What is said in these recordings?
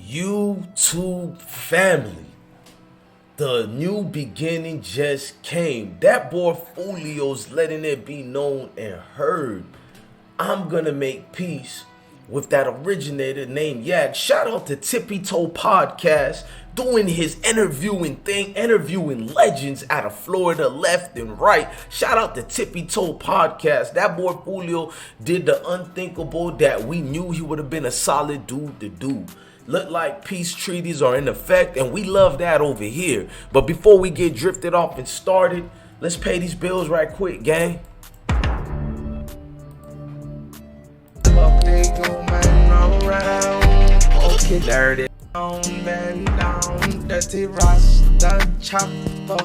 YouTube family, the new beginning just came. That boy Julio's letting it be known and heard. I'm gonna make peace with that originator named Yak. Shout out to Tippy Toe Podcast doing his interviewing legends out of Florida left and right. Shout out to Tippy Toe Podcast. That boy Julio did the unthinkable that we knew he would have been a solid dude to do. Look like peace treaties are in effect, and we love that over here. But before we get drifted off and started, let's pay these bills right quick, gang. Okay, dirty. Bend down, dirty Rasta chopper.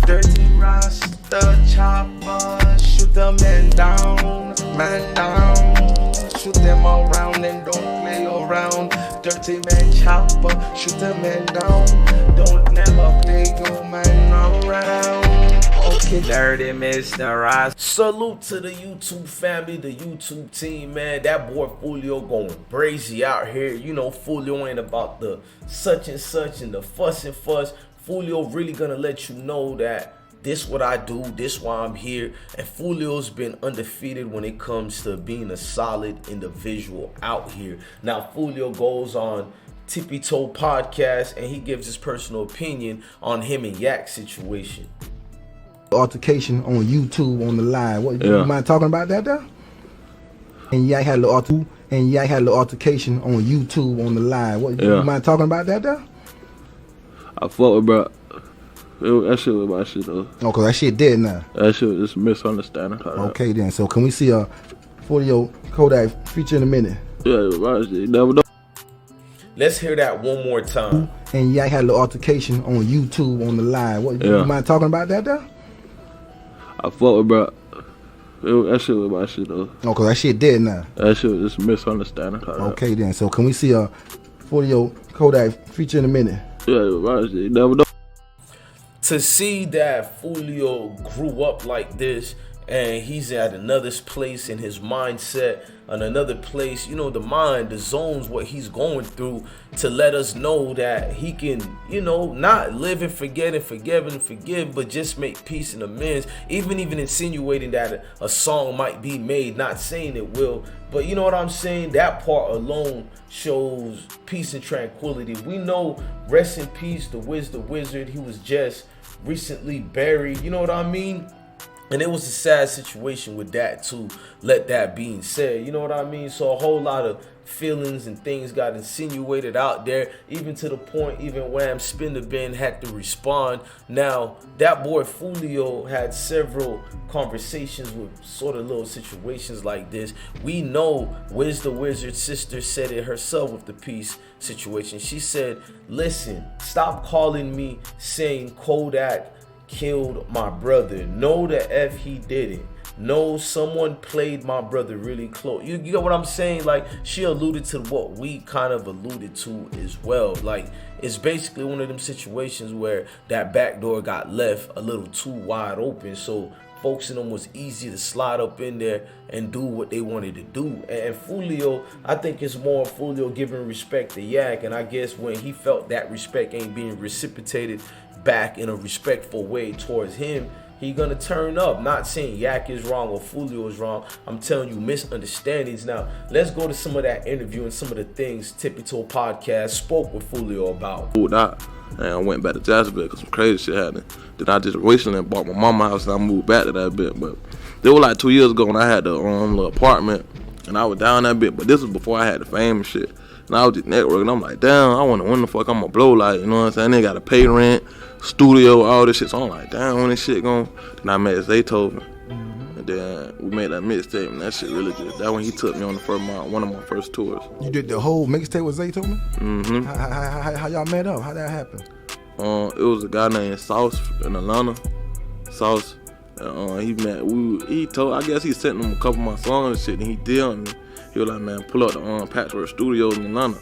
Dirty Rasta chopper. Shoot the man down. Shoot them around and don't play around. Dirty man chopper. Shoot the man down. Don't never play your man around. Okay, dirty Mr. Rasta. Salute to the YouTube family, the YouTube team, man. That boy Julio going brazy out here. You know, Julio ain't about the such and such and the fuss and fuss. Julio really gonna let you know that this what I do, this why I'm here. And Julio's been undefeated when it comes to being a solid individual out here. Now, Julio goes on Tippy Toe Podcast and he gives his personal opinion on him and Yak's situation. Altercation on YouTube on the live. What you mind talking about that though? And Yak had a little altercation on YouTube on the live. What you mind talking about that though? I fuck with bro. That shit was my shit though. Oh, cause that shit dead now. That shit was just a misunderstanding. Okay then. So can we see a Foolio Kodak feature in a minute? Yeah, it was my shit. You never know. Let's hear that one more time. And Yak had a little altercation on YouTube on the live. What you mind talking about that though? I fuck with bro. That shit was my shit though. Oh, cause that shit dead now. That shit was just a misunderstanding. Okay then. So can we see a Foolio Kodak feature in a minute? Yeah, it was my shit. You never know. To see that Julio grew up like this and he's at another place in his mindset, on another place, you know, the mind, the zones, what he's going through, to let us know that he can, you know, not live and forget and forgive, but just make peace and amends. Even insinuating that a song might be made, not saying it will, but you know what I'm saying? That part alone shows peace and tranquility. We know, rest in peace, the Wizard. He was just recently buried, you know what I mean? And it was a sad situation with that too, let that being said, you know what I mean? So a whole lot of feelings and things got insinuated out there, even to the point even Wham Spin the Ben had to respond. Now, that boy Julio had several conversations with sort of little situations like this. We know Wiz the Wizard's sister said it herself with the peace situation. She said, listen, stop calling me saying Kodak killed my brother. No, the F he didn't. No, someone played my brother really close. You get what I'm saying? Like, she alluded to what we kind of alluded to as well. Like, it's basically one of them situations where that back door got left a little too wide open, so folks in them was easy to slide up in there and do what they wanted to do. And Julio, I think it's more Julio giving respect to Yak, and I guess when he felt that respect ain't being reciprocated back in a respectful way towards him, he gonna turn up. Not saying Yak is wrong or Julio is wrong. I'm telling you, misunderstandings. Now, let's go to some of that interview and some of the things Tippy Toe Podcast spoke with Julio about. And I went back to Jacksonville because some crazy shit happened. Then I just recently bought my mama's house and I moved back to that bit. But it was like 2 years ago when I had the little apartment and I was down that bit. But this was before I had the fame and shit. And I was just networking. I'm like, damn, I wonder when the fuck I'm gonna blow, like, you know what I'm saying? They gotta pay rent, studio, all this shit. So I'm like, damn, when this shit going? Then I met Zaytoven. And then we made that mixtape, and that shit really good. That when he took me on one of my first tours. You did the whole mixtape with Zaytoven? Mm-hmm. How y'all met up? How that happened? It was a guy named Sauce in Atlanta. Sauce. He told, I guess he sent him a couple of my songs and shit, and he DM'd me. He was like, man, pull up the Patchwork Studios in Atlanta.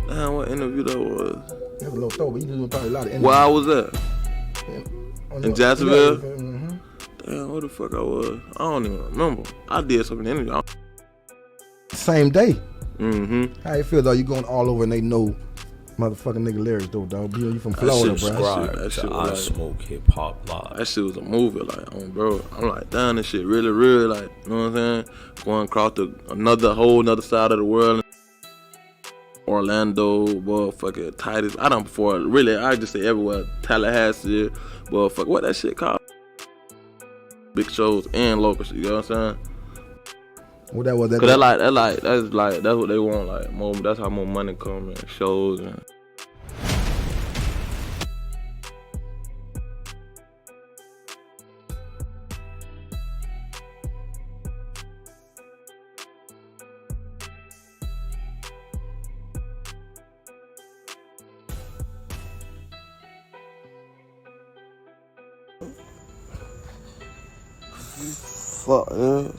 Damn, what interview that was? That's a little throw, but you doing probably a lot of interviews. Where I was at? In Jacksonville? Mm-hmm. Damn, where the fuck I was? I don't even remember. I did some interview. Same day. How you feel though? You going all over and they know motherfucking nigga lyrics though, dog. You from Florida, bro. Subscribe to I Smoke Hip Hop Live. That shit was a movie, like, bro. I'm like, damn, this shit really real, like, you know what I'm saying? Going across another side of the world. Orlando, motherfucking Titus. I done before, really, I just say everywhere. Tallahassee, motherfucker, what that shit called? Big shows and local shit, you know what I'm saying? What that was? Cause that's what they want, like, more. That's how more money come and shows and. Fuck, man.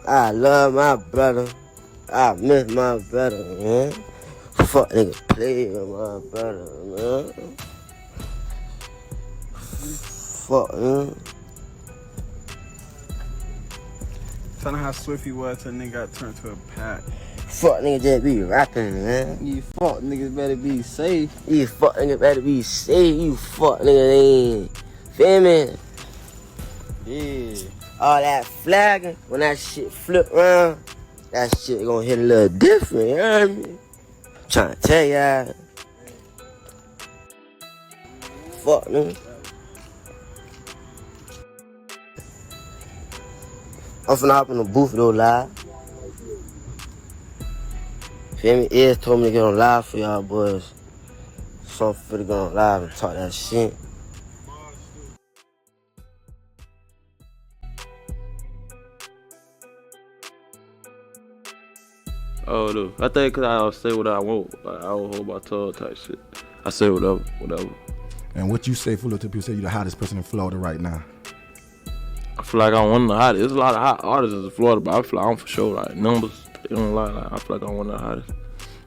I love my brother. I miss my brother, man. Fuck nigga play with my brother, man. Fuck, man. Tell him how swift he was till nigga got turned to a pack. Fuck nigga just be rapping, man. You fuck niggas better be safe. You fuck nigga better be safe. You fuck nigga ain't. Feel me? Yeah. All that flagging, when that shit flip around, that shit gonna hit a little different, you know what I mean? Tryna tell y'all. Fuck nigga. I'm finna hop in the booth though live. Feel me? Ears told me to get on live for y'all boys. So I'm finna go on live and talk that shit. Oh, dude. I think cause I say what I want. Like, I don't hold my tongue type shit. I say whatever. And what you say, Fulio, to people say you the hottest person in Florida right now? I feel like I'm one of the hottest. There's a lot of hot artists in Florida, but I feel like I'm for sure, like, numbers. They don't lie. Like, I feel like I'm one of the hottest.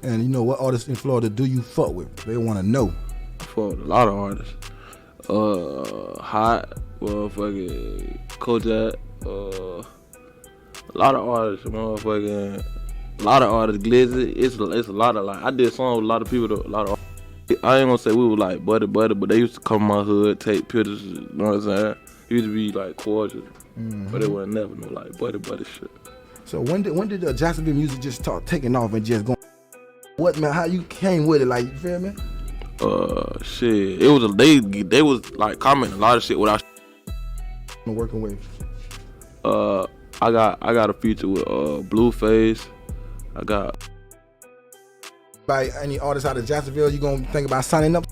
And you know what artists in Florida do you fuck with? They want to know. I fuck with a lot of artists. Hot, motherfucking Kodak, a lot of artists, motherfucking, a lot of artists, Glizzy. It's a lot of, like, I did songs with a lot of people, though, a lot of artists. I ain't gonna say we were like buddy, but they used to come in my hood, take pictures, you know what I'm saying? It used to be like cordial, but it wasn't never no like buddy shit. So when did Jacksonville music just start taking off and just going? What, man? How you came with it? Like, you feel me? Shit. It was they was like commenting a lot of shit without working with. I got a feature with Blueface. I got. By any artist out of Jacksonville, you gonna think about signing up?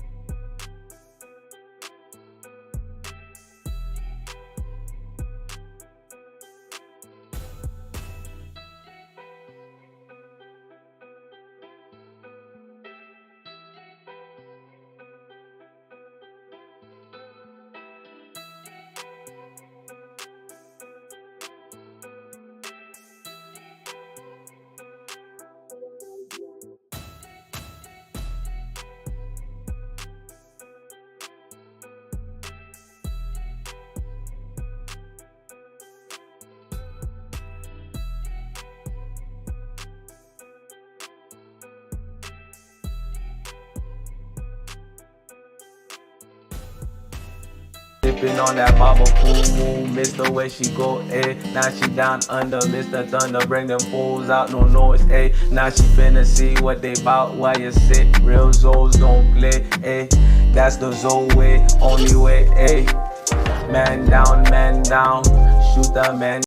Sippin' on that bubble, boom, miss the way she go, now she down under, Mr. Thunder, bring them fools out, no noise, now she finna see what they bout while you sit, real Zoes don't play, that's the Zoe way, only way, man down, shoot the man